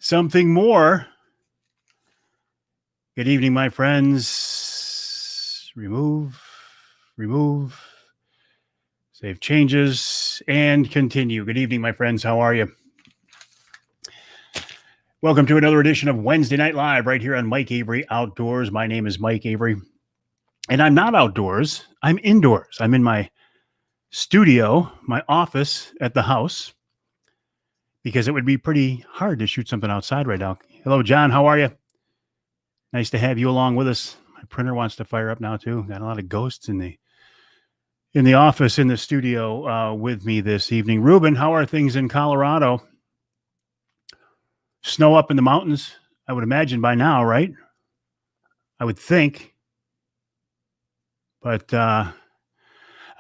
something more. Good evening, my friends. Remove, save changes, and continue. Good evening, my friends. How are you? Welcome to another edition of Wednesday Night Live right here on Mike Avery Outdoors. My name is Mike Avery, and I'm not outdoors. I'm indoors. I'm in my studio, my office at the house, because it would be pretty hard to shoot something outside right now. Hello, John. How are you? Nice to have you along with us. My printer wants to fire up now too. Got a lot of ghosts in the office, in the studio with me this evening. Ruben, how are things in Colorado? Snow up in the mountains, I would imagine by now, right? I would think. But I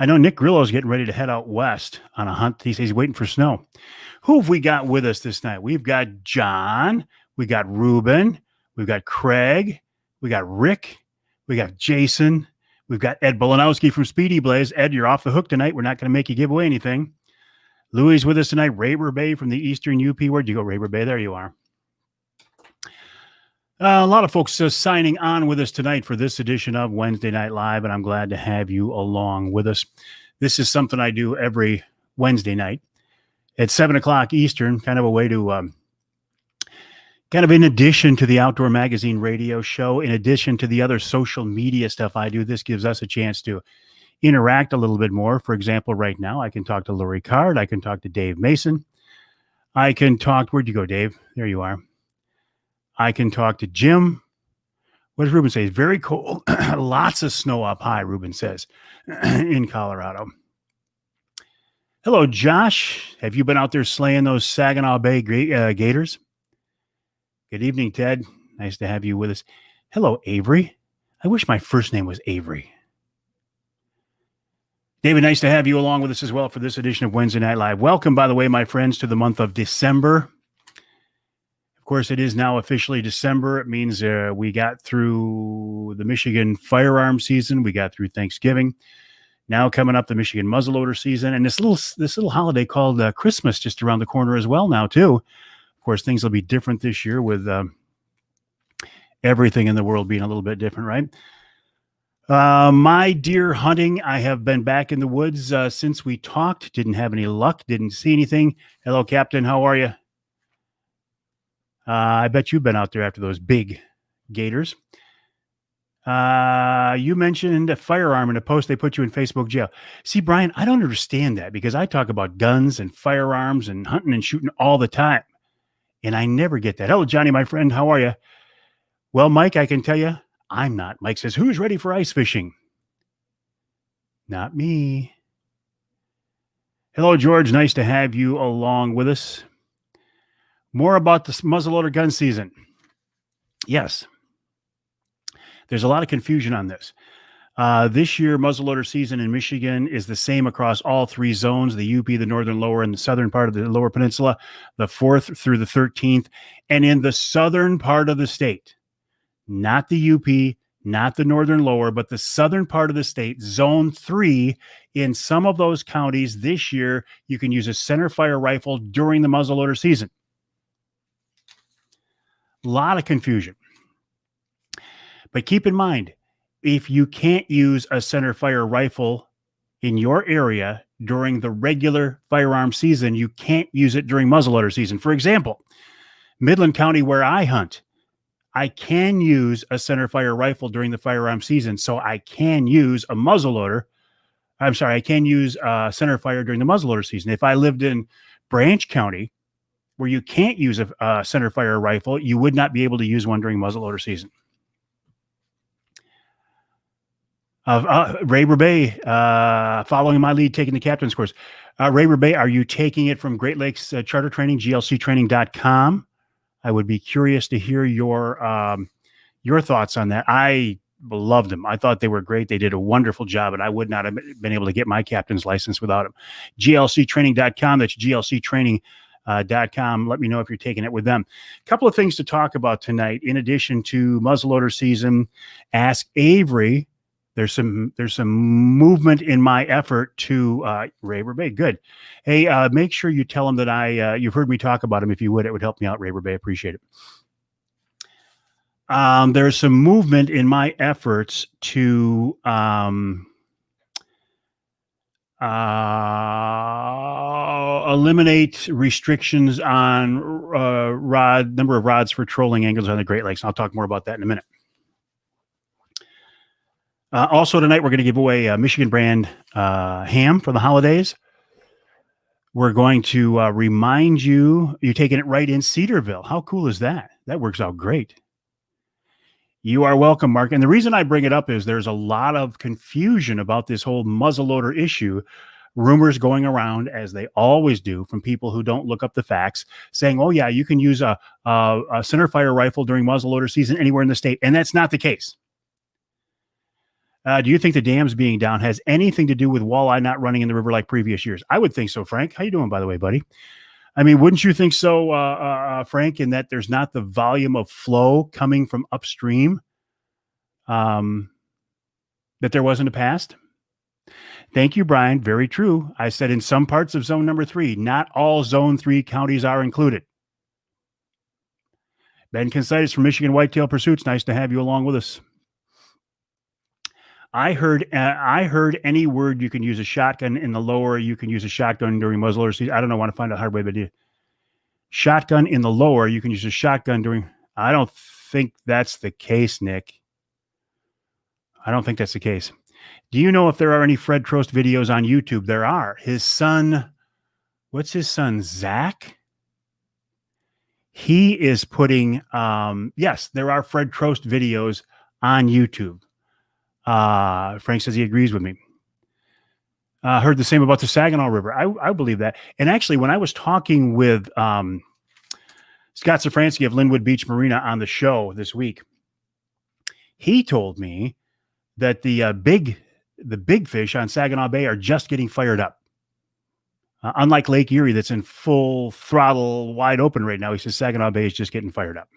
know Nick Grillo's getting ready to head out west on a hunt. He says he's waiting for snow. Who have we got with us this night? We've got John. We got Ruben. We've got Craig. We got Rick. We got Jason. We've got Ed Bolanowski from Speedy Blaze. Ed, you're off the hook tonight. We're not going to make you give away anything. Louis is with us tonight. Raber Bay from the Eastern UP. Where'd you go, Raber Bay? There you are. A lot of folks signing on with us tonight for this edition of Wednesday Night Live, and I'm glad to have you along with us. This is something I do every Wednesday night at 7 o'clock Eastern, kind of a way to, kind of in addition to the Outdoor Magazine radio show, in addition to the other social media stuff I do, this gives us a chance to interact a little bit more. For example, right now, I can talk to Lori Card. I can talk to Dave Mason. I can talk, where'd you go, Dave? There you are. I can talk to Jim. What does Ruben say? It's very cold. Lots of snow up high, Ruben says, in Colorado. Hello, Josh. Have you been out there slaying those Saginaw Bay gators? Good evening, Ted. Nice to have you with us. Hello, Avery. I wish my first name was Avery. David, nice to have you along with us as well for this edition of Wednesday Night Live. Welcome, by the way, my friends, to the month of December. Of course, it is now officially December. It means we got through the Michigan firearm season. We got through Thanksgiving. Now coming up the Michigan muzzleloader season, and this little holiday called Christmas just around the corner as well now too. Of course, things will be different this year with everything in the world being a little bit different, right? My deer hunting, I have been back in the woods since we talked. Didn't have any luck. Didn't see anything. Hello, Captain. How are you? I bet you've been out there after those big gators. You mentioned a firearm in a post they put you in Facebook jail. See, Brian, I don't understand that because I talk about guns and firearms and hunting and shooting all the time. And I never get that. Hello, Johnny, my friend. How are you? Well, Mike, I can tell you, I'm not. Mike says, who's ready for ice fishing? Not me. Hello, George. Nice to have you along with us. More about the muzzleloader gun season. Yes. There's a lot of confusion on this. This year, muzzleloader season in Michigan is the same across all three zones, the UP, the northern lower, and the southern part of the lower peninsula, the 4th through the 13th. And in the southern part of the state, not the UP, not the northern lower, but the southern part of the state, zone 3, in some of those counties this year, you can use a centerfire rifle during the muzzleloader season. A lot of confusion. But keep in mind, if you can't use a centerfire rifle in your area during the regular firearm season, you can't use it during muzzleloader season. For example, Midland County, where I hunt, I can use a centerfire rifle during the firearm season, so I can use a muzzleloader. I'm sorry, I can use centerfire during the muzzleloader season. If I lived in Branch County, where you can't use a centerfire rifle, you would not be able to use one during muzzleloader season. Raber Bay, following my lead, taking the captain's course. Raber Bay, are you taking it from Great Lakes Charter Training, glctraining.com? I would be curious to hear your thoughts on that. I loved them. I thought they were great. They did a wonderful job, and I would not have been able to get my captain's license without them. glctraining.com. That's glctraining.com. Let me know if you're taking it with them. A couple of things to talk about tonight. In addition to muzzleloader season, Ask Avery There's some movement in my effort to Ray Burbay. Good. Hey, make sure you tell him that you've heard me talk about him. If you would, it would help me out, Ray Burbay. Appreciate it. There's some movement in my efforts to eliminate restrictions on number of rods for trolling angles on the Great Lakes. I'll talk more about that in a minute. Also tonight, we're going to give away a Michigan brand ham for the holidays. We're going to remind you're taking it right in Cedarville. How cool is that? That works out great. You are welcome, Mark. And the reason I bring it up is there's a lot of confusion about this whole muzzleloader issue. Rumors going around, as they always do, from people who don't look up the facts, saying, oh, yeah, you can use a centerfire rifle during muzzleloader season anywhere in the state. And that's not the case. Do you think the dams being down has anything to do with walleye not running in the river like previous years? I would think so, Frank. How you doing, by the way, buddy? I mean, wouldn't you think so, Frank, in that there's not the volume of flow coming from upstream that there was in the past? Thank you, Brian. Very true. I said in some parts of zone number 3, not all zone 3 counties are included. Ben Consitis from Michigan Whitetail Pursuits. Nice to have you along with us. I heard any word you can use a shotgun in the lower, you can use a shotgun during muzzleloader season. I don't know, I want to find out hard way, but shotgun in the lower, you can use a shotgun during. I don't think that's the case, Nick. I don't think that's the case. Do you know if there are any Fred Trost videos on YouTube? There are. His son, what's his son, Zach? He is putting, yes, there are Fred Trost videos on YouTube. Frank says he agrees with me. Heard the same about the Saginaw River. I believe that. And actually, when I was talking with Scott Safransky of Linwood Beach Marina on the show this week, he told me that the big fish on Saginaw Bay are just getting fired up. Unlike Lake Erie, that's in full throttle, wide open right now, he says Saginaw Bay is just getting fired up.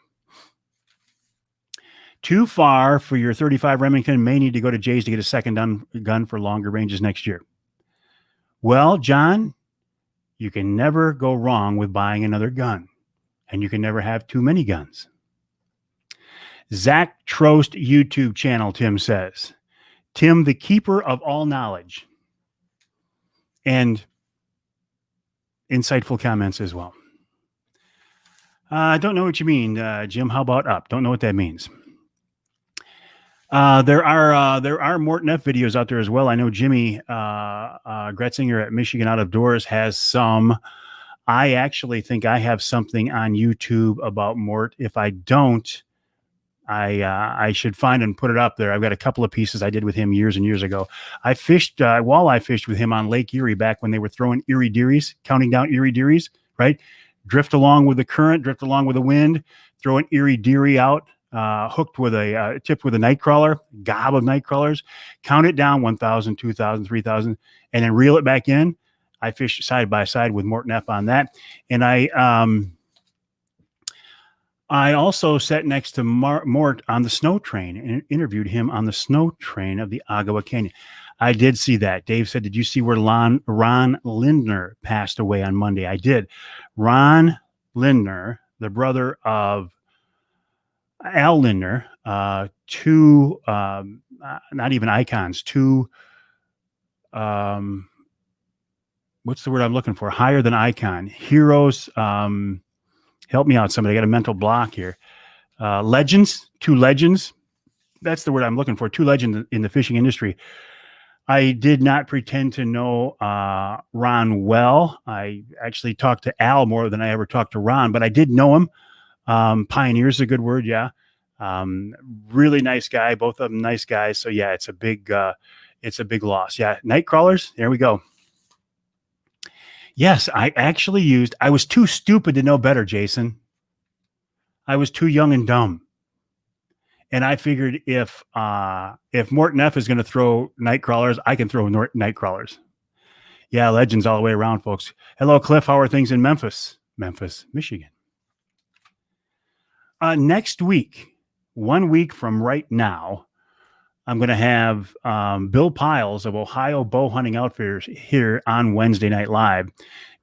Too far for your 35 Remington. May need to go to Jay's to get a second gun for longer ranges next year. Well, John, you can never go wrong with buying another gun, and you can never have too many guns. Zach Trost YouTube channel, Tim says. Tim, the keeper of all knowledge. And insightful comments as well. I don't know what you mean, Jim. How about up? Don't know what that means. There are Morton F videos out there as well. I know Jimmy Gretzinger at Michigan Out of Doors has some. I actually think I have something on YouTube about Mort. If I don't, I should find and put it up there. I've got a couple of pieces I did with him years and years ago. I fished walleye fished with him on Lake Erie back when they were throwing Erie Dearies, counting down Erie Dearies, right? Drift along with the current, drift along with the wind, throw an Erie Dearie out. Hooked with tipped with a night crawler, gob of night crawlers, count it down 1,000, 2,000, 3,000, and then reel it back in. I fished side by side with Morton F on that. And I also sat next to Mort on the snow train and interviewed him on the snow train of the Agawa Canyon. I did see that. Dave said, did you see where Ron Lindner passed away on Monday? I did. Ron Lindner, the brother of Al Lindner, two, not even icons, two, what's the word I'm looking for? Higher than icon, heroes. Help me out, somebody. I got a mental block here. Legends, two legends. That's the word I'm looking for. Two legends in the fishing industry. I did not pretend to know Ron well. I actually talked to Al more than I ever talked to Ron, but I did know him. Pioneer is a good word. Yeah. Really nice guy. Both of them nice guys. So yeah, it's a big loss. Yeah. Night crawlers. There we go. Yes. I was too stupid to know better, Jason. I was too young and dumb. And I figured if Morton F is going to throw night crawlers, I can throw night crawlers. Yeah. Legends all the way around, folks. Hello, Cliff. How are things in Memphis, Michigan? Next week, 1 week from right now, I'm going to have Bill Piles of Ohio Bow Hunting Outfitters here on Wednesday Night Live.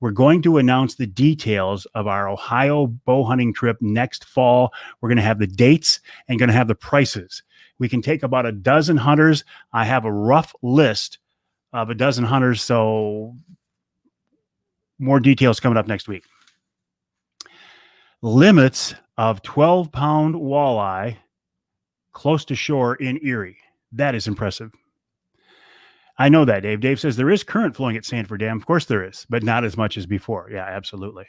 We're going to announce the details of our Ohio bow hunting trip next fall. We're going to have the dates and going to have the prices. We can take about a dozen hunters. I have a rough list of a dozen hunters, so more details coming up next week. Limits of 12-pound walleye close to shore in Erie. That is impressive. I know that, Dave. Dave says there is current flowing at Sanford Dam. Of course there is, but not as much as before. Yeah, absolutely.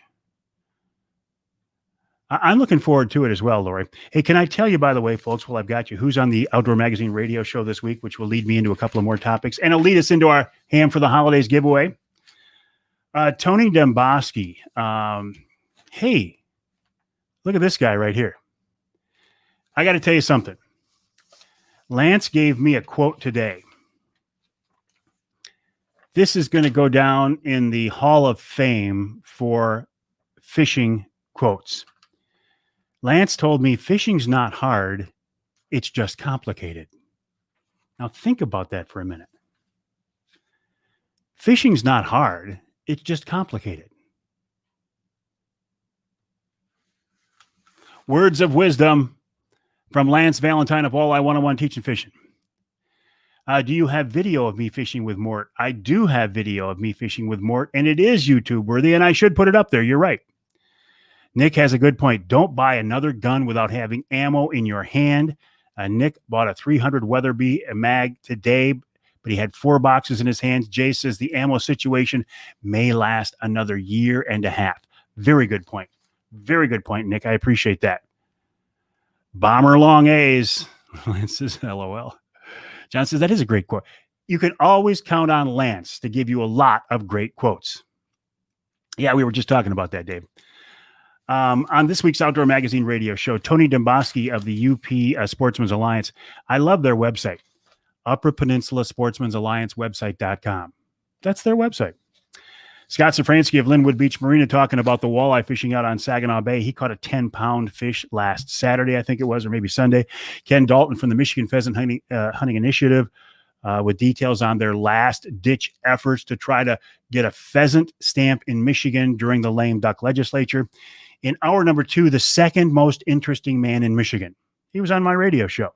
I'm looking forward to it as well, Lori. Hey, can I tell you, by the way, folks, while I've got you, who's on the Outdoor Magazine radio show this week, which will lead me into a couple of more topics, and it'll lead us into our Ham for the Holidays giveaway. Tony Demboski. Hey, look at this guy right here. I got to tell you something. Lance gave me a quote today. This is going to go down in the Hall of Fame for fishing quotes. Lance told me fishing's not hard, it's just complicated. Now think about that for a minute. Fishing's not hard, it's just complicated. Words of wisdom from Lance Valentine of Walleye 101 Teaching Fishing. Do you have video of me fishing with Mort? I do have video of me fishing with Mort, and it is YouTube worthy, and I should put it up there. You're right. Nick has a good point. Don't buy another gun without having ammo in your hand. Nick bought a 300 Weatherby mag today, but he had 4 boxes in his hands. Jay says the ammo situation may last another year and a half. Very good point. Very good point, Nick. I appreciate that. Bomber long A's. Lance says, LOL. John says, that is a great quote. You can always count on Lance to give you a lot of great quotes. Yeah, we were just talking about that, Dave. On this week's Outdoor Magazine radio show, Tony Demboski of the UP Sportsman's Alliance. I love their website, Upper Peninsula Sportsman's Alliance website.com. That's their website. Scott Safransky of Linwood Beach Marina talking about the walleye fishing out on Saginaw Bay. He caught a 10-pound fish last Saturday, I think it was, or maybe Sunday. Ken Dalton from the Michigan Pheasant Hunting Initiative with details on their last-ditch efforts to try to get a pheasant stamp in Michigan during the lame duck legislature. In hour number 2, the second most interesting man in Michigan. He was on my radio show.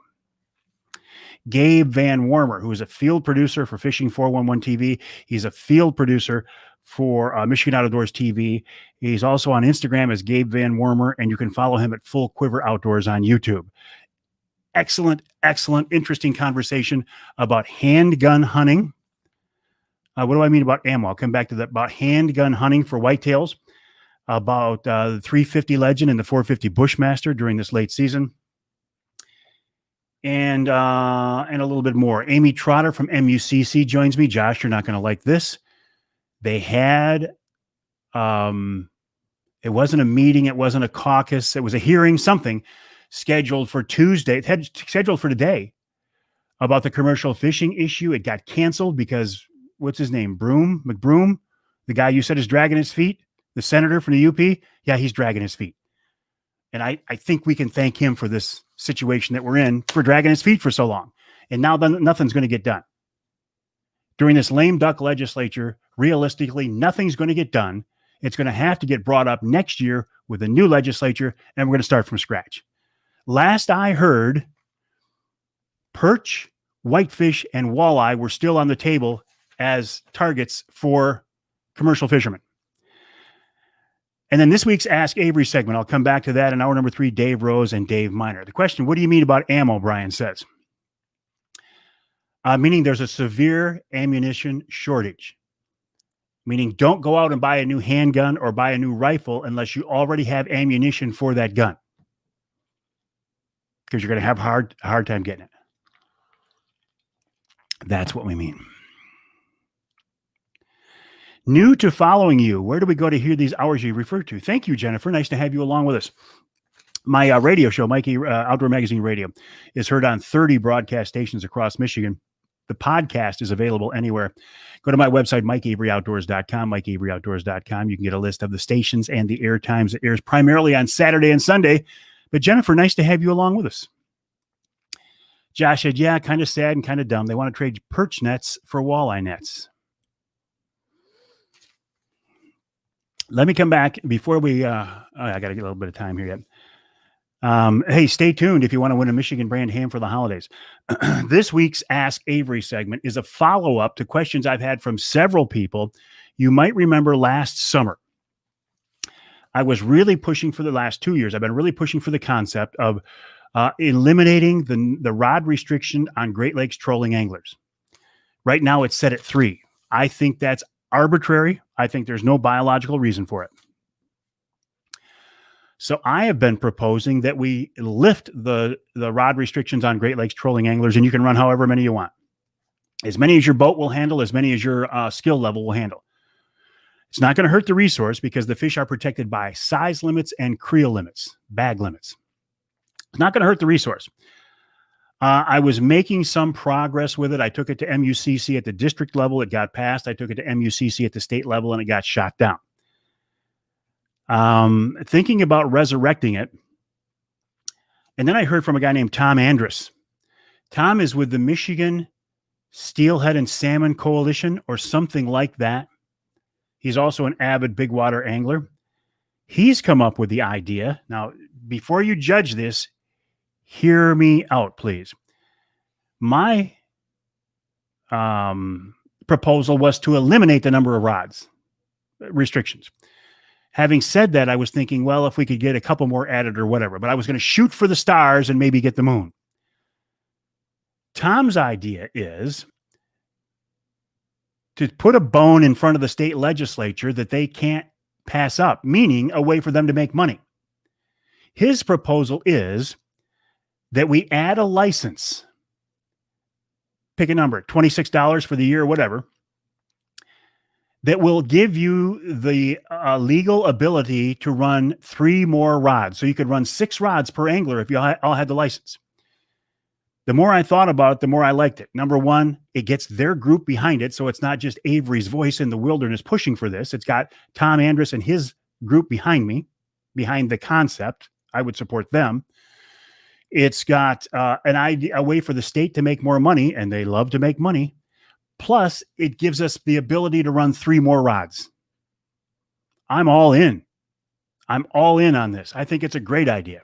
Gabe Van Wormer, who is a field producer for Fishing 411 TV. He's a field producer for Michigan Outdoors TV. He's also on Instagram as Gabe Van Wormer, and you can follow him at Full Quiver Outdoors on YouTube. Excellent, interesting conversation about handgun hunting. What do I mean about ammo? I'll come back to that. About handgun hunting for whitetails, about the 350 Legend and the 450 Bushmaster during this late season, and a little bit more. Amy Trotter from MUCC joins me. Josh, you're not going to like this. They had, it wasn't a meeting, it wasn't a caucus, it was a hearing, something scheduled for Tuesday. It had scheduled for today about the commercial fishing issue. It got canceled because, what's his name? McBroom, the guy you said is dragging his feet, the senator from the UP. Yeah, he's dragging his feet. And I think we can thank him for this situation that we're in for dragging his feet for so long. And now nothing's going to get done. During this lame duck legislature, realistically, nothing's going to get done. It's going to have to get brought up next year with a new legislature, and we're going to start from scratch. Last I heard, perch, whitefish, and walleye were still on the table as targets for commercial fishermen. And then this week's Ask Avery segment, I'll come back to that in hour number 3, Dave Rose and Dave Miner. The question, what do you mean about ammo, Brian says? Meaning there's a severe ammunition shortage. Meaning don't go out and buy a new handgun or buy a new rifle unless you already have ammunition for that gun. Because you're going to have a hard time getting it. That's what we mean. New to following you. Where do we go to hear these hours you refer to? Thank you, Jennifer. Nice to have you along with us. My radio show, Mikey Outdoor Magazine Radio, is heard on 30 broadcast stations across Michigan. The podcast is available anywhere. Go to my website, MikeAveryOutdoors.com, MikeAveryOutdoors.com. You can get a list of the stations and the air times. It airs primarily on Saturday and Sunday. But Jennifer, nice to have you along with us. Josh said, yeah, kind of sad and kind of dumb. They want to trade perch nets for walleye nets. Let me come back before we, I got to get a little bit of time here yet. Hey, stay tuned if you want to win a Michigan brand ham for the holidays. This week's Ask Avery segment is a follow-up to questions I've had from several people you might remember last summer. I was really pushing for the last 2 years. I've been really pushing for the concept of eliminating the rod restriction on Great Lakes trolling anglers. Right now it's set at 3. I think that's arbitrary. I think there's no biological reason for it. So I have been proposing that we lift the rod restrictions on Great Lakes trolling anglers, and you can run however many you want. As many as your boat will handle, as many as your skill level will handle. It's not going to hurt the resource because the fish are protected by size limits and creel limits, bag limits. It's not going to hurt the resource. I was making some progress with it. I took it to MUCC at the district level. It got passed. I took it to MUCC at the state level, and it got shot down. Thinking about resurrecting it. And then I heard from a guy named Tom Andrus. Tom is with the Michigan Steelhead and Salmon Coalition or something like that. He's also an avid big water angler. He's come up with the idea. Now, before you judge this, hear me out, please. My proposal was to eliminate the number of rods restrictions. Having said that, I was thinking, well, if we could get a couple more added or whatever, but I was going to shoot for the stars and maybe get the moon. Tom's idea is to put a bone in front of the state legislature that they can't pass up, meaning a way for them to make money. His proposal is that we add a license, pick a number, $26 for the year or whatever, that will give you the legal ability to run 3 more rods. So you could run 6 rods per angler if you all had the license. The more I thought about it, the more I liked it. Number one, it gets their group behind it. So it's not just Avery's voice in the wilderness pushing for this. It's got Tom Andrus and his group behind me, behind the concept. I would support them. It's got an idea, a way for the state to make more money, and they love to make money. Plus, it gives us the ability to run 3 more rods. I'm all in. I'm all in on this. I think it's a great idea.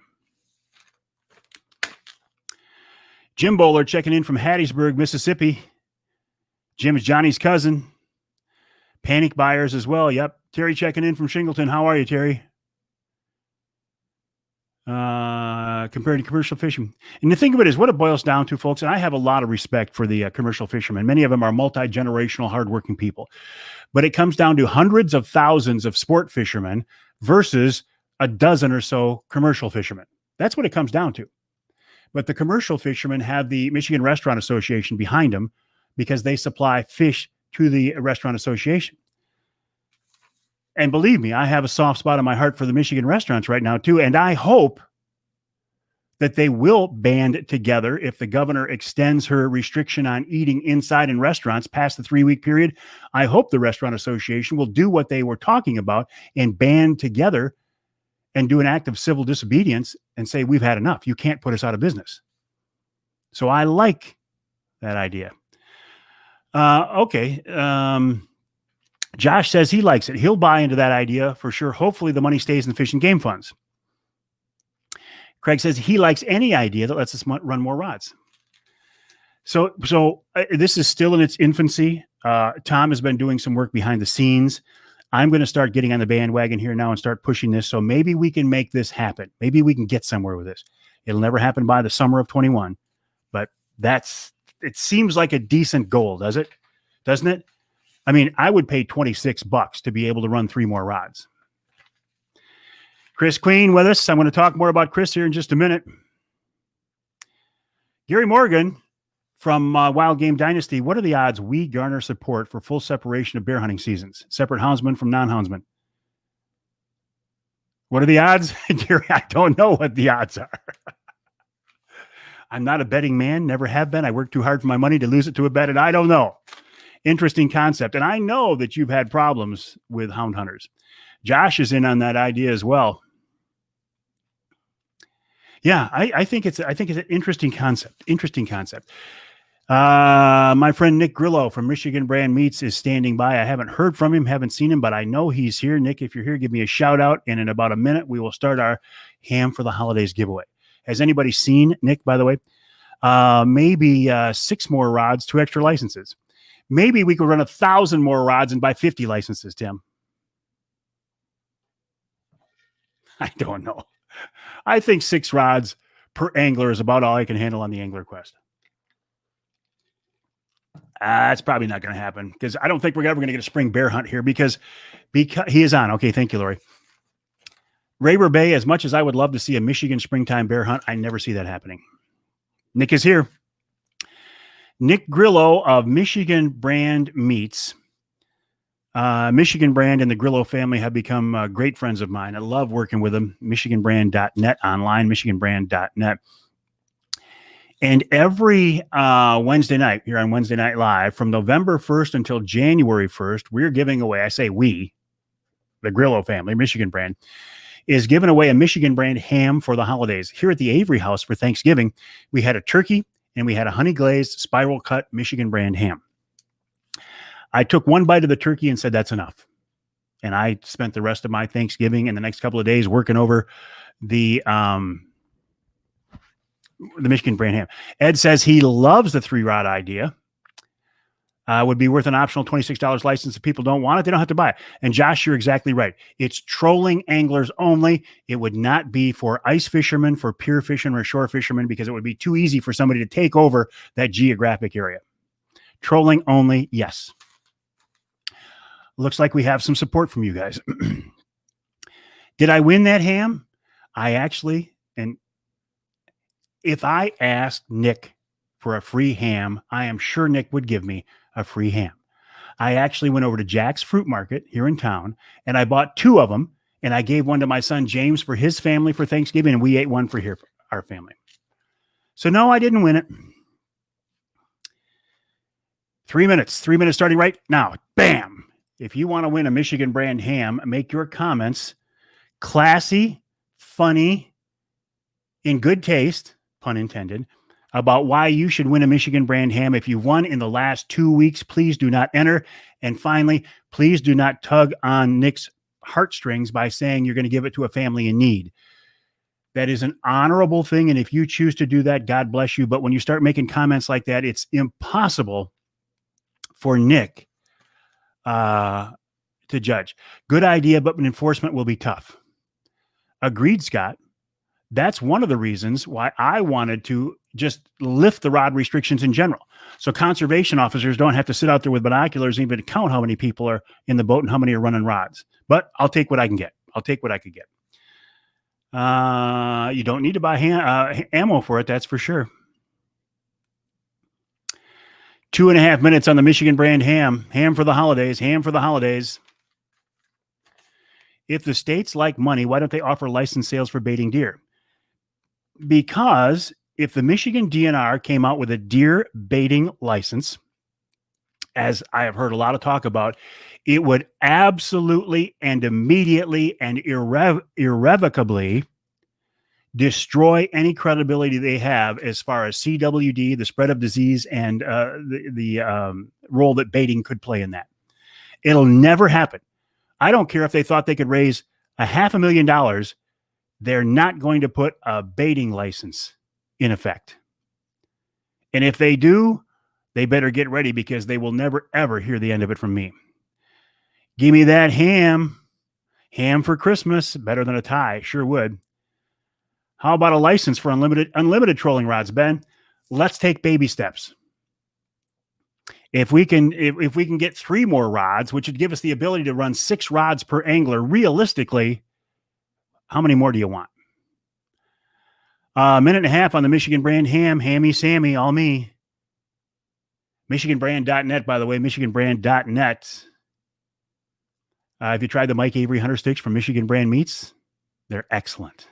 Jim Bowler checking in from Hattiesburg, Mississippi. Jim is Johnny's cousin. Panic buyers as well. Yep. Terry checking in from Shingleton. How are you, Terry? Compared to commercial fishermen. And the thing of it is, what it boils down to, folks, and I have a lot of respect for the commercial fishermen. Many of them are multi-generational, hardworking people. But it comes down to hundreds of thousands of sport fishermen versus a dozen or so commercial fishermen. That's what it comes down to. But the commercial fishermen have the Michigan Restaurant Association behind them because they supply fish to the Restaurant Association. And believe me, I have a soft spot in my heart for the Michigan restaurants right now, too. And I hope that they will band together if the governor extends her restriction on eating inside in restaurants past the 3-week period. I hope the Restaurant Association will do what they were talking about and band together and do an act of civil disobedience and say, we've had enough. You can't put us out of business. So I like that idea. Okay. Josh says he likes it. He'll buy into that idea for sure. Hopefully the money stays in the fish and game funds. Craig says he likes any idea that lets us run more rods. So this is still in its infancy. Tom has been doing some work behind the scenes. I'm going to start getting on the bandwagon here now and start pushing this. So maybe we can make this happen. Maybe we can get somewhere with this. It'll never happen by the summer of 21, but it seems like a decent goal, doesn't it? I mean, I would pay $26 to be able to run 3 more rods. Chris Queen with us. I'm going to talk more about Chris here in just a minute. Gary Morgan from Wild Game Dynasty. What are the odds we garner support for full separation of bear hunting seasons? Separate houndsmen from non-houndsmen. What are the odds? Gary, I don't know what the odds are. I'm not a betting man. Never have been. I work too hard for my money to lose it to a bet, and I don't know. Interesting concept. And I know that you've had problems with hound hunters. Josh is in on that idea as well. Yeah, I think it's an interesting concept. Interesting concept. My friend Nick Grillo from Michigan Brand Meats is standing by. I haven't heard from him, haven't seen him, but I know he's here. Nick, if you're here, give me a shout out. And in about a minute, we will start our ham for the holidays giveaway. Has anybody seen Nick, by the way? Maybe 6 more rods, 2 extra licenses. Maybe we could run 1,000 more rods and buy 50 licenses, Tim. I don't know. I think 6 rods per angler is about all I can handle on the Angler Quest. That's probably not going to happen because I don't think we're ever going to get a spring bear hunt here because he is on. Okay, thank you, Lori. Rayber Bay, as much as I would love to see a Michigan springtime bear hunt, I never see that happening. Nick is here. Nick Grillo of Michigan Brand Meats. Michigan Brand and the Grillo family have become great friends of mine. I love working with them. MichiganBrand.net online, MichiganBrand.net. And every Wednesday night here on Wednesday Night Live, from November 1st until January 1st, we're giving away, I say we, the Grillo family, Michigan Brand, is giving away a Michigan Brand ham for the holidays. Here at the Avery House for Thanksgiving, we had a turkey and we had a honey glazed spiral cut Michigan Brand ham. I took one bite of the turkey and said, that's enough. And I spent the rest of my Thanksgiving and the next couple of days working over the Michigan Brand ham. Ed says he loves the 3-rod idea. Would be worth an optional $26 license. If people don't want it, they don't have to buy it. And Josh, you're exactly right. It's trolling anglers only. It would not be for ice fishermen, for pier fishermen, or shore fishermen, because it would be too easy for somebody to take over that geographic area. Trolling only, yes. Looks like we have some support from you guys. Did I win that ham? I actually, and if I asked Nick for a free ham, I am sure Nick would give me a free ham. I actually went over to Jack's Fruit Market here in town and I bought 2 of them and I gave one to my son James for his family for Thanksgiving and we ate one for our family. So no, I didn't win it. 3 minutes starting right now. Bam. If you want to win a Michigan Brand ham, make your comments classy, funny, in good taste, pun intended, about why you should win a Michigan Brand ham. If you won in the last 2 weeks, please do not enter. And finally, please do not tug on Nick's heartstrings by saying you're going to give it to a family in need. That is an honorable thing. And if you choose to do that, God bless you. But when you start making comments like that, it's impossible for Nick to judge. Good idea, but enforcement will be tough. Agreed, Scott. That's one of the reasons why I wanted to just lift the rod restrictions in general. So conservation officers don't have to sit out there with binoculars and even count how many people are in the boat and how many are running rods. But I'll take what I can get. I'll take what I could get. You don't need to buy ammo for it, that's for sure. 2.5 minutes on the Michigan Brand ham. Ham for the holidays. Ham for the holidays. If the states like money, why don't they offer license sales for baiting deer? Because if the Michigan DNR came out with a deer baiting license, as I have heard a lot of talk about, it would absolutely and immediately and irrevocably destroy any credibility they have as far as CWD, the spread of disease, and the role that baiting could play in that. It'll never happen. I don't care if they thought they could raise $500,000. They're not going to put a baiting license in effect. And if they do, they better get ready because they will never, ever hear the end of it from me. Give me that ham. Ham for Christmas. Better than a tie. Sure would. How about a license for unlimited trolling rods, Ben? Let's take baby steps. If we can get 3 more rods, which would give us the ability to run 6 rods per angler, realistically, how many more do you want? A minute and a half on the Michigan Brand ham. Hammy Sammy, all me. MichiganBrand.net, by the way, MichiganBrand.net. Have you tried the Mike Avery Hunter Sticks from Michigan Brand Meats? They're excellent.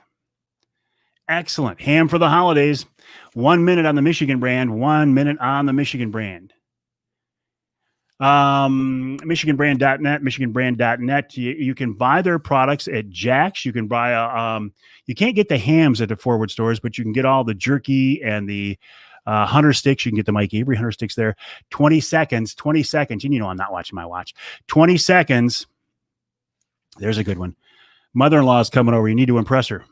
Excellent. Ham for the holidays. 1 minute on the Michigan Brand. 1 minute on the Michigan Brand. Michiganbrand.net, Michiganbrand.net. You can buy their products at Jack's. You can buy you can't get the hams at the Forward stores, but you can get all the jerky and the Hunter sticks. You can get the Mike Avery Hunter sticks there. 20 seconds. And I'm not watching my watch. 20 seconds. There's a good one. Mother-in-law is coming over. You need to impress her.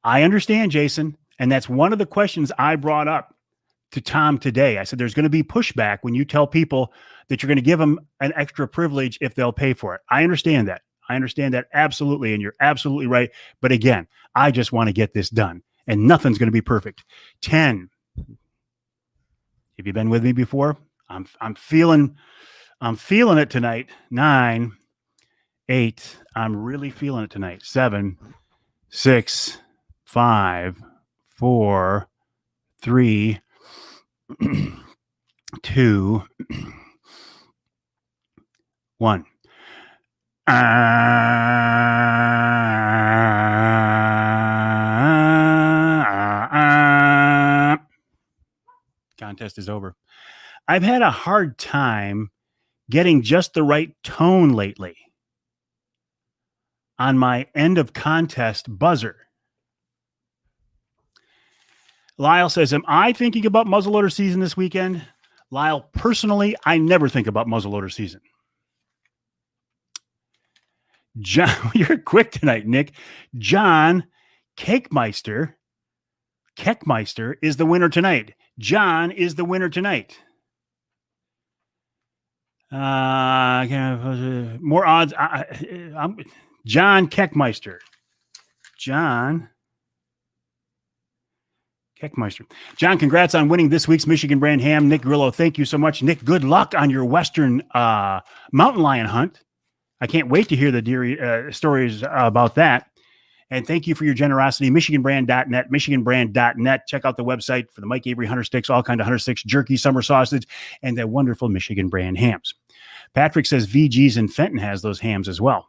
I understand, Jason. And that's one of the questions I brought up to Tom today. I said, there's going to be pushback when you tell people that you're going to give them an extra privilege if they'll pay for it. I understand that. Absolutely. And you're absolutely right. But again, I just want to get this done and nothing's going to be perfect. 10. Have you been with me before? I'm feeling it tonight. 9, 8. I'm really feeling it tonight. 7, 6, 5, 4, 3, 2, 1. Contest is over. I've had a hard time getting just the right tone lately on my end of contest buzzer. Lyle says, am I thinking about muzzleloader season this weekend? Lyle, personally, I never think about muzzleloader season. John, you're quick tonight, Nick. John Keckmeister is the winner tonight. John is the winner tonight. More odds. John Keckmeister. John Keckmeister. John, congrats on winning this week's Michigan brand ham. Nick Grillo, thank you so much. Nick, good luck on your Western mountain lion hunt. I can't wait to hear the deer stories about that. And thank you for your generosity. Michiganbrand.net, Michiganbrand.net. Check out the website for the Mike Avery Hunter Sticks, all kind of Hunter Sticks, jerky, summer sausage, and the wonderful Michigan brand hams. Patrick says VG's and Fenton has those hams as well.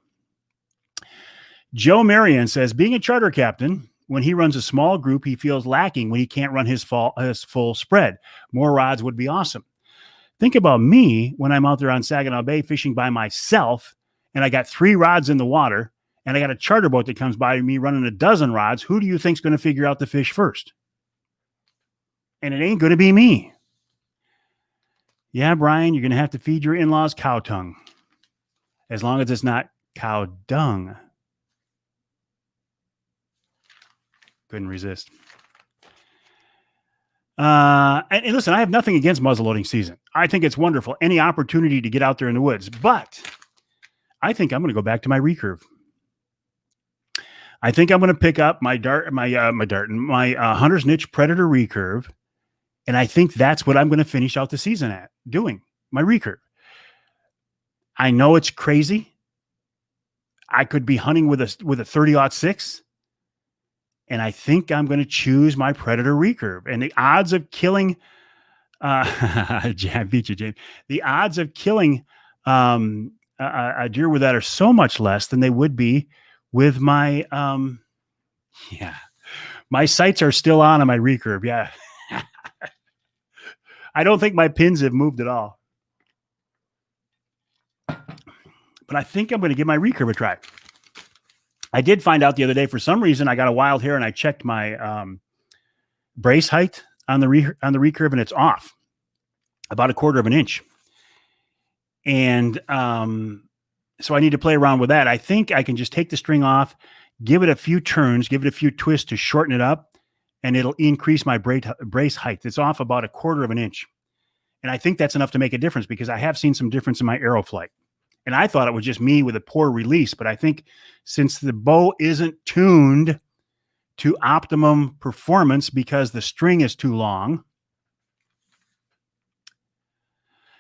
Joe Marion says, being a charter captain, when he runs a small group, he feels lacking when he can't run his full spread. More rods would be awesome. Think about me when I'm out there on Saginaw Bay fishing by myself, and I got 3 rods in the water, and I got a charter boat that comes by me running a dozen rods. Who do you think's going to figure out the fish first? And it ain't going to be me. Yeah, Brian, you're going to have to feed your in-laws cow tongue. As long as it's not cow dung. Couldn't resist. And listen, I have nothing against muzzleloading season. I think it's wonderful. Any opportunity to get out there in the woods. But I think I'm going to go back to my recurve. I think I'm going to pick up my Hunter's Niche Predator recurve, and I think that's what I'm going to finish out the season at doing, my recurve. I know it's crazy. I could be hunting with a 30-06, and I think I'm going to choose my Predator recurve. And the odds of killing, beat you, James. The odds of killing a deer with that are so much less than they would be with my, my sights are still on my recurve. Yeah. I don't think my pins have moved at all, but I think I'm going to give my recurve a try. I did find out the other day, for some reason, I got a wild hair and I checked my, brace height on the recurve, and it's off about 1/4 inch. And, so I need to play around with that. I think I can just take the string off, give it a few turns, give it a few twists to shorten it up, and it'll increase my brace height. It's off about 1/4 inch. And I think that's enough to make a difference, because I have seen some difference in my arrow flight. And I thought it was just me with a poor release, but I think since the bow isn't tuned to optimum performance because the string is too long,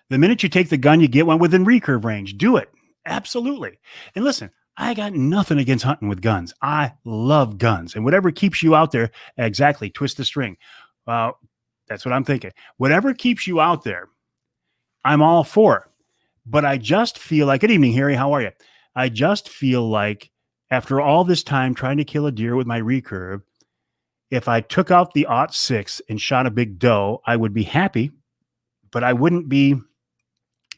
the minute you take the gun, you get one within recurve range. Do it. Absolutely. And listen, I got nothing against hunting with guns. I love guns. And whatever keeps you out there, exactly, twist the string. That's what I'm thinking. Whatever keeps you out there, I'm all for. But I just feel like, good evening, Harry, how are you? I just feel like after all this time trying to kill a deer with my recurve, if I took out the 06 and shot a big doe, I would be happy. but I wouldn't be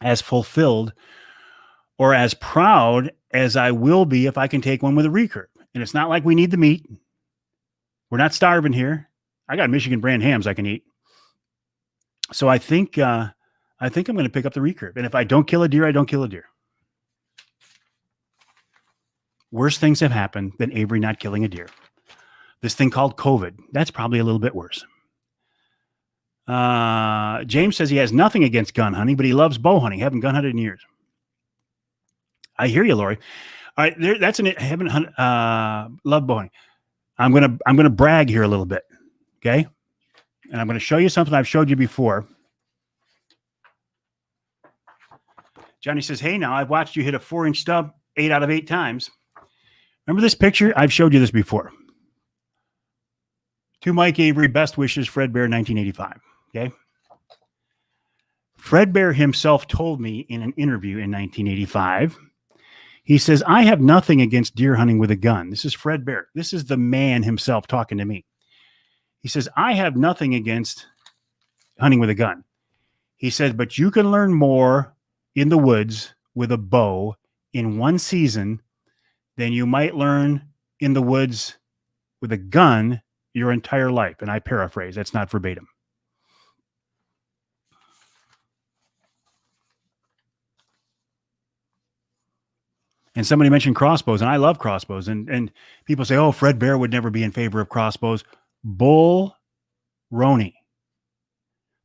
as fulfilled or as proud as I will be if I can take one with a recurve. And it's not like we need the meat. We're not starving here. I got Michigan brand hams I can eat. So I think I'm going to pick up the recurve. And if I don't kill a deer, I don't kill a deer. Worse things have happened than Avery not killing a deer. This thing called COVID, that's probably a little bit worse. James says he has nothing against gun hunting, but he loves bow hunting. Haven't gun hunted in years. I hear you, Lori. All right, haven't love bow hunting. I'm gonna brag here a little bit, okay? And I'm gonna show you something I've showed you before. Johnny says, "Hey, now I've watched you hit a 4-inch stub 8 out of 8 times." Remember this picture? I've showed you this before. To Mike Avery, best wishes, Fred Bear, 1985. Okay. Fred Bear himself told me in an interview in 1985, he says, "I have nothing against deer hunting with a gun." This is Fred Bear. This is the man himself talking to me. He says, "I have nothing against hunting with a gun." He said, "But you can learn more in the woods with a bow in one season than you might learn in the woods with a gun your entire life." And I paraphrase, that's not verbatim. And somebody mentioned crossbows, and I love crossbows. And people say, "Oh, Fred Bear would never be in favor of crossbows." Bull Roney.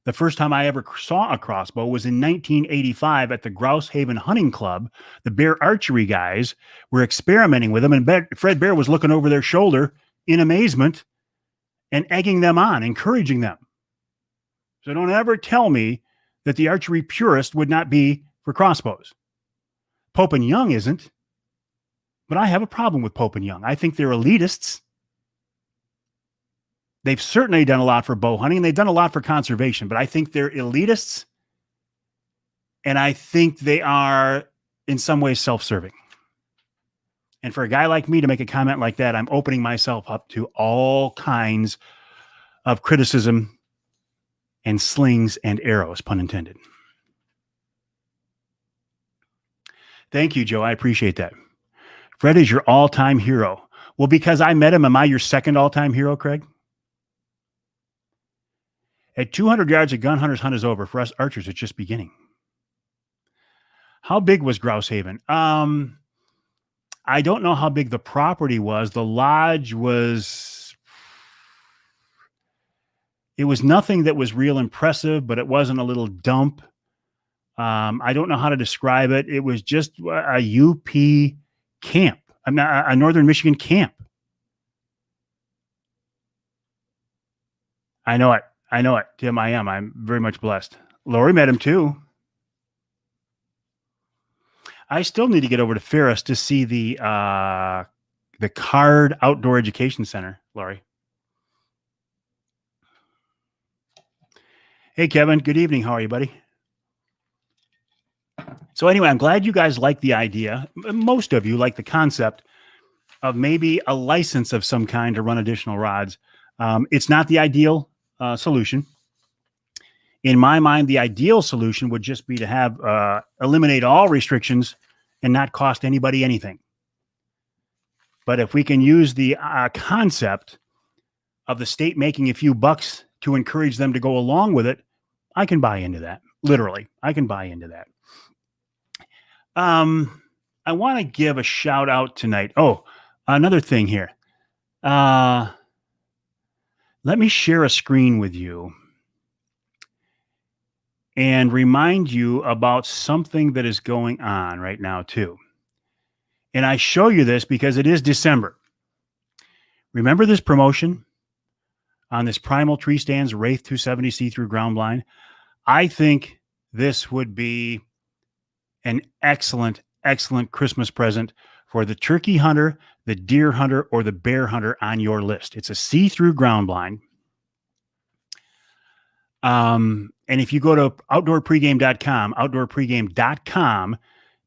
The first time I ever saw a crossbow was in 1985 at the Grouse Haven Hunting Club. The Bear Archery guys were experimenting with them, and Fred Bear was looking over their shoulder in amazement and egging them on, encouraging them. So don't ever tell me that the archery purist would not be for crossbows. Pope and Young isn't, but I have a problem with Pope and Young. I think they're elitists. They've certainly done a lot for bow hunting, and they've done a lot for conservation, but I think they're elitists, and I think they are in some ways self-serving. And for a guy like me to make a comment like that, I'm opening myself up to all kinds of criticism and slings and arrows, pun intended. Thank you, Joe. I appreciate that. Fred is your all-time hero. Well, because I met him, am I your second all-time hero, Craig? At 200 yards, a gun hunter's hunt is over. For us archers, it's just beginning. How big was Grouse Haven? I don't know how big the property was. The lodge was, it was nothing that was real impressive, but it wasn't a little dump. I don't know how to describe it. It was just a UP camp, a Northern Michigan camp. I know it, Tim. I'm very much blessed. Lori met him too. I still need to get over to Ferris to see the Card Outdoor Education Center, Lori. Hey, Kevin. Good evening. How are you, buddy? So anyway, I'm glad you guys like the idea. Most of you like the concept of maybe a license of some kind to run additional rods. It's not the ideal solution. In my mind, the ideal solution would just be to have eliminate all restrictions and not cost anybody anything. But if we can use the concept of the state making a few bucks to encourage them to go along with it, I can buy into that. Literally, I can buy into that. I want to give a shout out tonight. Oh, another thing here. Let me share a screen with you and remind you about something that is going on right now too. And I show you this because it is December. Remember this promotion on this Primal Tree Stands Wraith 270 see-through ground blind? I think this would be an excellent, excellent Christmas present for the turkey hunter, the deer hunter, or the bear hunter on your list. It's a see-through ground blind. And if you go to outdoorpregame.com,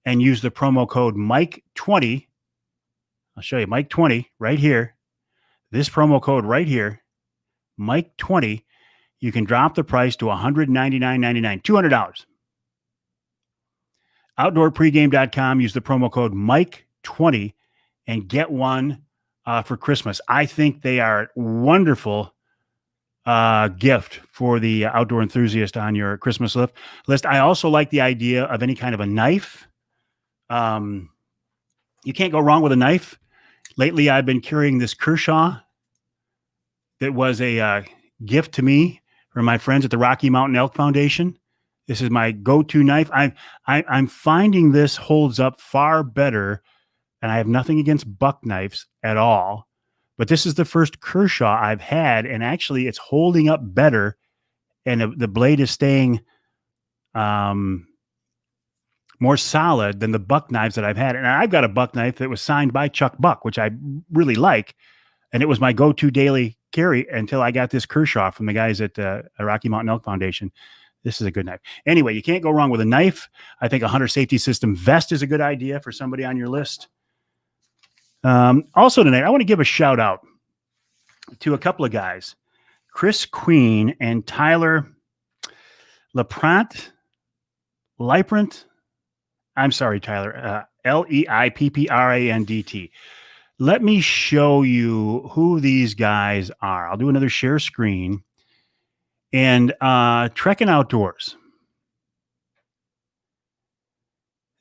and use the promo code Mike20, I'll show you Mike20 right here. This promo code right here, Mike20, You can drop the price to $199.99, $200. OutdoorPregame.com. Use the promo code Mike20 and get one for Christmas. I think they are wonderful gift for the outdoor enthusiast on your Christmas list. I also like the idea of any kind of a knife. You can't go wrong with a knife. Lately, I've been carrying this Kershaw that was a gift to me from my friends at the Rocky Mountain Elk Foundation. This is my go-to knife. I'm finding this holds up far better, and I have nothing against buck knives at all. But this is the first Kershaw I've had, and actually it's holding up better, and the blade is staying more solid than the buck knives that I've had. And I've got a buck knife that was signed by Chuck Buck, which I really like, and it was my go-to daily carry until I got this Kershaw from the guys at Rocky Mountain Elk Foundation. This is a good knife. Anyway, you can't go wrong with a knife. I think a hunter safety system vest is a good idea for somebody on your list. Also tonight, I want to give a shout out to a couple of guys, Chris Queen and Tyler Leiprant. I'm sorry, Tyler, Leipprandt. Let me show you who these guys are. I'll do another share screen. And Trekking Outdoors.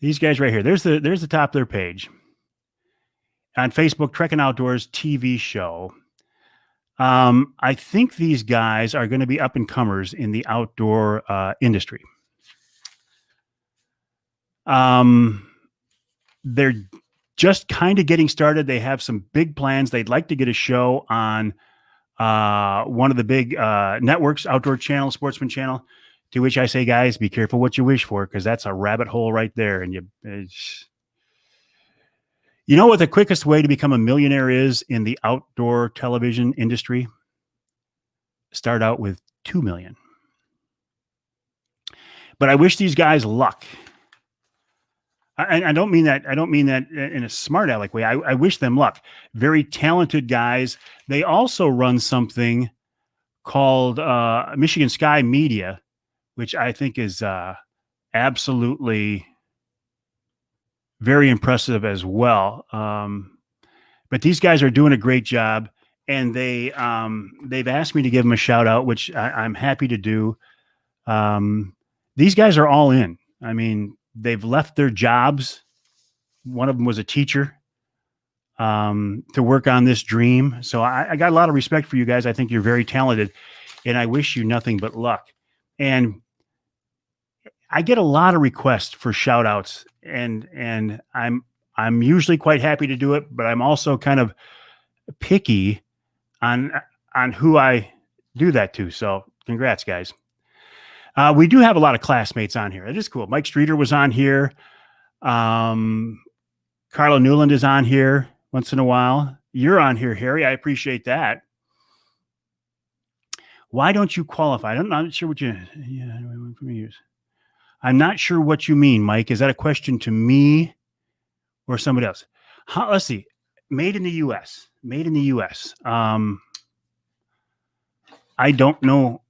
These guys right here. There's the top of their page. On Facebook, Trekking Outdoors TV show. I think these guys are going to be up and comers in the outdoor industry. They're just kind of getting started. They have some big plans. They'd like to get a show on one of the big networks, Outdoor Channel, Sportsman Channel, to which I say, guys, be careful what you wish for, because that's a rabbit hole right there. And you know what the quickest way to become a millionaire is in the outdoor television industry? Start out with 2 million. But I wish these guys luck. I don't mean that. I don't mean that in a smart aleck way. I wish them luck. Very talented guys. They also run something called Michigan Sky Media, which I think is absolutely very impressive as well. But these guys are doing a great job, and they've asked me to give them a shout out, which I'm happy to do. These guys are all in. I mean, they've left their jobs. One of them was a teacher to work on this dream. So I got a lot of respect for you guys. I think you're very talented, and I wish you nothing but luck. And I get a lot of requests for shout outs, and I'm usually quite happy to do it, but I'm also kind of picky on who I do that to. So congrats, guys. We do have a lot of classmates on here. It is cool. Mike Streeter was on here. Carlo Newland is on here once in a while. You're on here, Harry. I appreciate that. Why don't you qualify? I'm not sure what you. Yeah, I'm not sure what you mean, Mike. Is that a question to me or somebody else? Let's see. Made in the U.S. Made in the U.S. I don't know.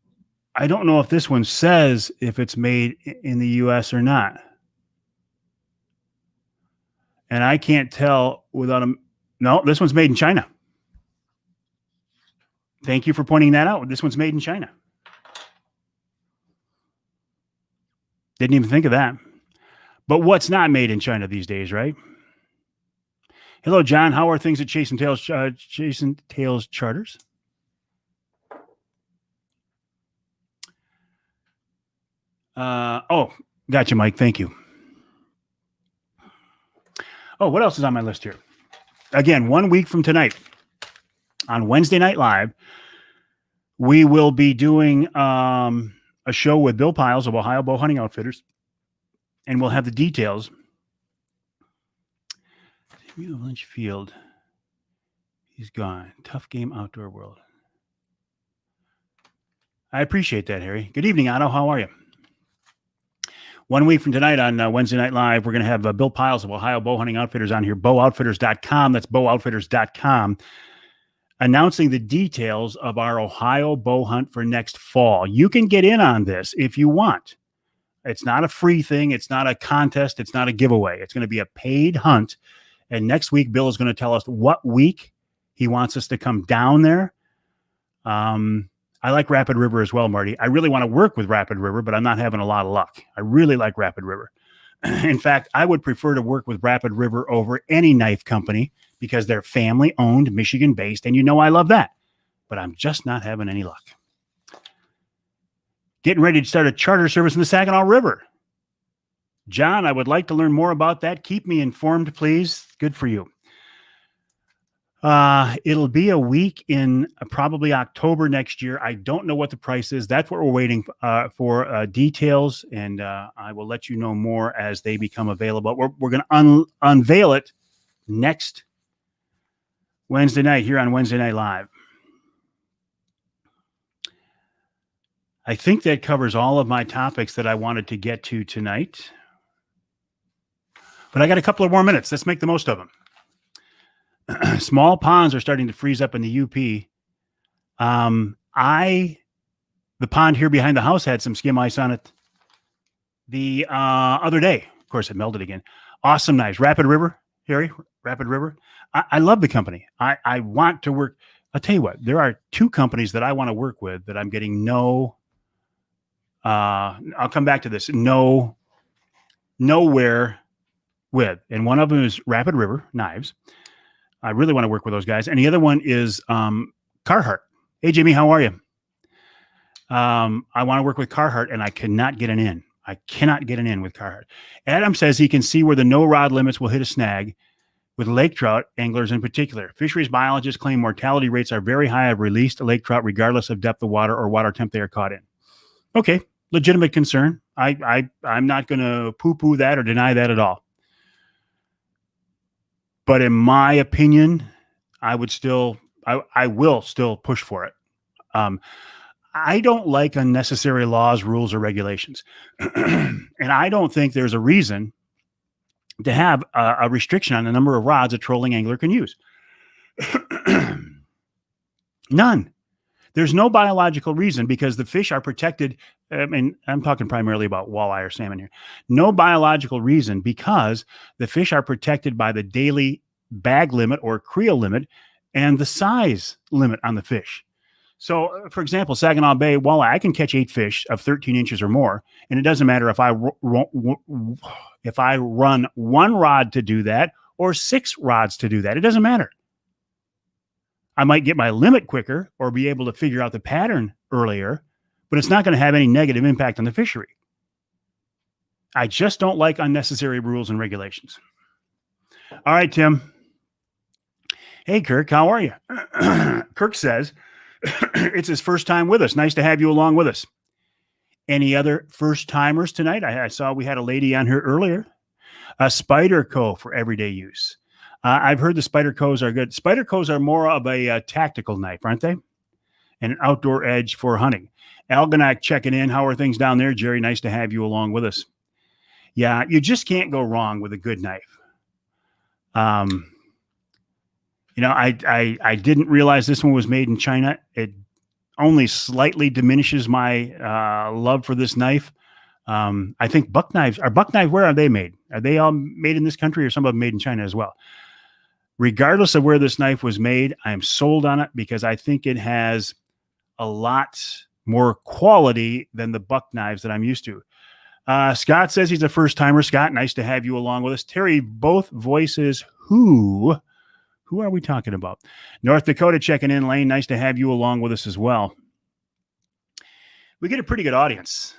I don't know if this one says if it's made in the U.S. or not. And I can't tell without a... No, this one's made in China. Thank you for pointing that out. This one's made in China. Didn't even think of that. But what's not made in China these days, right? Hello, John. How are things at Chasing Tails Charters? Oh, gotcha, Mike. Thank you. Oh, what else is on my list here? Again, 1 week from tonight, on Wednesday Night Live, we will be doing a show with Bill Piles of Ohio Bow Hunting Outfitters, and we'll have the details. Lynch Field. He's gone. Tough game outdoor world. I appreciate that, Harry. Good evening, Otto. How are you? 1 week from tonight on Wednesday Night Live, we're going to have Bill Piles of Ohio Bow Hunting Outfitters on here, bowoutfitters.com. That's bowoutfitters.com. announcing the details of our Ohio bow hunt for next fall. You can get in on this if you want. It's not a free thing. It's not a contest. It's not a giveaway. It's going to be a paid hunt. And next week, Bill is going to tell us what week he wants us to come down there. I like Rapid River as well, Marty. I really want to work with Rapid River, but I'm not having a lot of luck. I really like Rapid River. In fact, I would prefer to work with Rapid River over any knife company because they're family owned, Michigan based. And you know, I love that, but I'm just not having any luck. Getting ready to start a charter service in the Saginaw River. John, I would like to learn more about that. Keep me informed, please. Good for you. It'll be a week in probably October next year. I don't know what the price is. That's what we're waiting for details, and I will let you know more as they become available. We're going to unveil it next Wednesday night here on Wednesday Night Live. I think that covers all of my topics that I wanted to get to tonight. But I got a couple of more minutes. Let's make the most of them. Small ponds are starting to freeze up in the UP. The pond here behind the house had some skim ice on it the other day. Of course, it melted again. Awesome knives. Rapid River, Harry. Rapid River. I love the company. I want to work. I'll tell you what. There are two companies that I want to work with that I'm getting no. I'll come back to this. Nowhere with, and one of them is Rapid River Knives. I really want to work with those guys. And the other one is Carhartt. Hey, Jimmy, how are you? I want to work with Carhartt, and I cannot get an in. I cannot get an in with Carhartt. Adam says he can see where the no rod limits will hit a snag with lake trout anglers in particular. Fisheries biologists claim mortality rates are very high of released lake trout, regardless of depth of water or water temp they are caught in. Okay, legitimate concern. I'm not going to poo-poo that or deny that at all. But in my opinion, I will still push for it. I don't like unnecessary laws, rules, or regulations. And I don't think there's a reason to have a restriction on the number of rods a trolling angler can use. None. There's no biological reason because the fish are protected. I mean, I'm talking primarily about walleye or salmon here. No biological reason because the fish are protected by the daily bag limit or creel limit and the size limit on the fish. So, for example, Saginaw Bay walleye, I can catch 8 fish of 13 inches or more, and it doesn't matter if I run 1 rod to do that or 6 rods to do that. It doesn't matter. I might get my limit quicker or be able to figure out the pattern earlier, but it's not going to have any negative impact on the fishery. I just don't like unnecessary rules and regulations. All right, Tim. Hey, Kirk, how are you? Kirk says, it's his first time with us. Nice to have you along with us. Any other first timers tonight? I saw we had a lady on here earlier. A Spyderco for everyday use. I've heard the Spydercos are good. Spydercos are more of a tactical knife, aren't they? And an outdoor edge for hunting. Algonac checking in. How are things down there, Jerry? Nice to have you along with us. Yeah, you just can't go wrong with a good knife. I didn't realize this one was made in China. It only slightly diminishes my love for this knife. I think buck knives, where are they made? Are they all made in this country or some of them made in China as well? Regardless of where this knife was made, I am sold on it because I think it has a lot more quality than the buck knives that I'm used to. Scott says he's a first timer. Scott, nice to have you along with us. Terry, both voices. Who are we talking about? North Dakota checking in. Lane, nice to have you along with us as well. We get a pretty good audience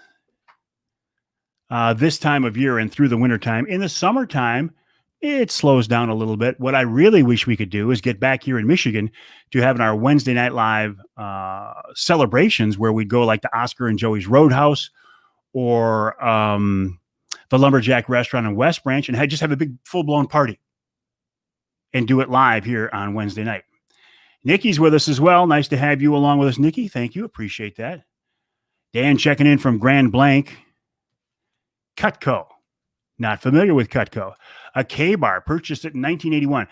this time of year and through the wintertime. In the summertime, it slows down a little bit. What I really wish we could do is get back here in Michigan to having our Wednesday Night Live celebrations where we'd go like to Oscar and Joey's Roadhouse or the Lumberjack Restaurant in West Branch and just have a big full-blown party and do it live here on Wednesday night. Nikki's with us as well. Nice to have you along with us, Nikki. Thank you. Appreciate that. Dan checking in from Grand Blanc. Cutco. Not familiar with Cutco. A K-bar purchased it in 1981.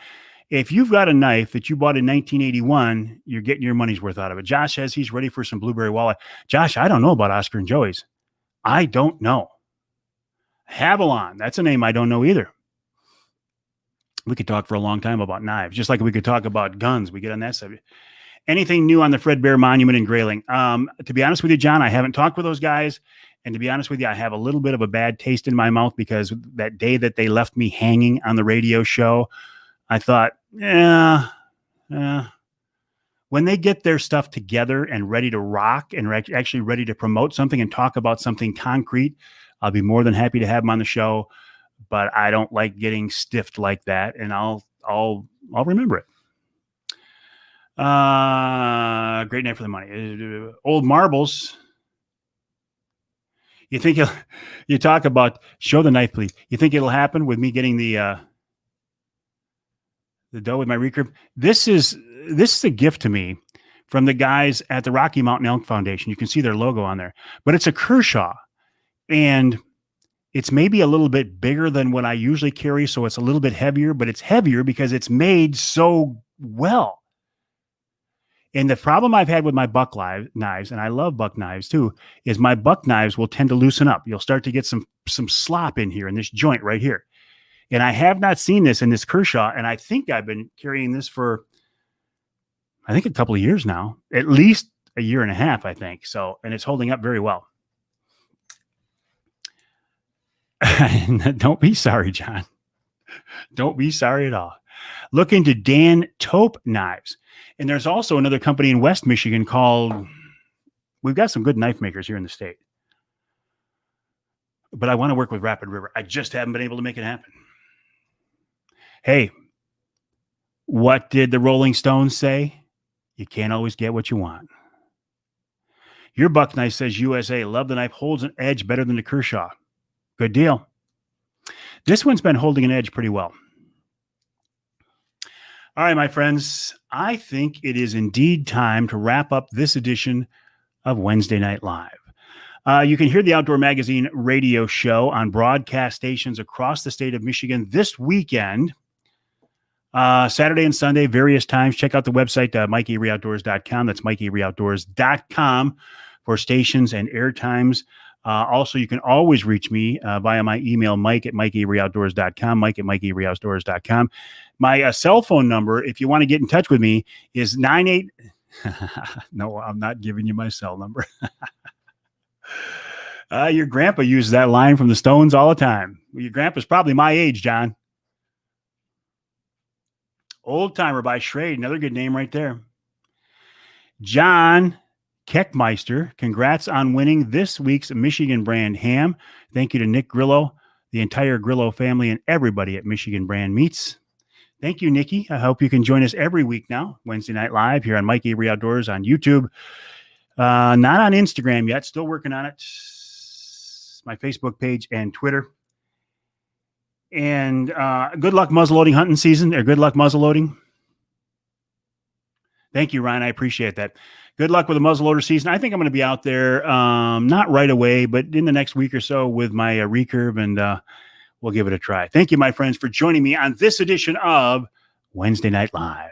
If you've got a knife that you bought in 1981, you're getting your money's worth out of it. Josh says he's ready for some blueberry walleye. Josh, I don't know about Oscar and Joey's. I don't know. Havalon, that's a name I don't know either. We could talk for a long time about knives, just like we could talk about guns. We get on that subject. Anything new on the Fred Bear Monument in Grayling? To be honest with you, John, I haven't talked with those guys. And to be honest with you, I have a little bit of a bad taste in my mouth because that day that they left me hanging on the radio show, I thought, when they get their stuff together and ready to rock and actually ready to promote something and talk about something concrete, I'll be more than happy to have them on the show. But I don't like getting stiffed like that, and I'll remember it. Great night for the money. Old Marbles. You think you talk about show the knife, please. You think it'll happen with me getting the dough with my recurve? This is a gift to me from the guys at the Rocky Mountain Elk Foundation. You can see their logo on there, but it's a Kershaw, and it's maybe a little bit bigger than what I usually carry, so it's a little bit heavier, but it's heavier because it's made so well. And the problem I've had with my buck knives, and I love buck knives too, is my buck knives will tend to loosen up. You'll start to get some slop in here in this joint right here. And I have not seen this in this Kershaw, and I think I've been carrying this for, a couple of years now, at least a year and a half, I think. So, and it's holding up very well. Don't be sorry, John. Don't be sorry at all. Look into Dan Taupe Knives. And there's also another company in West Michigan called, we've got some good knife makers here in the state. But I want to work with Rapid River. I just haven't been able to make it happen. Hey, what did the Rolling Stones say? You can't always get what you want. Your buck knife says USA. Love the knife. Holds an edge better than the Kershaw. Good deal. This one's been holding an edge pretty well. All right, my friends, I think it is indeed time to wrap up this edition of Wednesday Night Live. You can hear the Outdoor Magazine radio show on broadcast stations across the state of Michigan this weekend, Saturday and Sunday, various times. Check out the website, MikeAveryoutdoors.com. That's MikeAveryoutdoors.com for stations and air times. Also, you can always reach me via my email, Mike@MikeAveryoutdoors.com, Mike@MikeAveryoutdoors.com. My cell phone number, if you want to get in touch with me, is 98. No, I'm not giving you my cell number. Your grandpa uses that line from the Stones all the time. Your grandpa's probably my age, John. Old Timer by Schrade, another good name right there. John Keckmeister, congrats on winning this week's Michigan Brand ham. Thank you to Nick Grillo, the entire Grillo family, and everybody at Michigan Brand Meats. Thank you, Nikki. I hope you can join us every week now, Wednesday Night Live here on Mike Avery Outdoors on YouTube. Not on Instagram yet. Still working on it. My Facebook page and Twitter. And good luck muzzleloading hunting season, or good luck muzzleloading. Thank you, Ryan. I appreciate that. Good luck with the muzzleloader season. I think I'm going to be out there, not right away, but in the next week or so with my recurve, and we'll give it a try. Thank you, my friends, for joining me on this edition of Wednesday Night Live.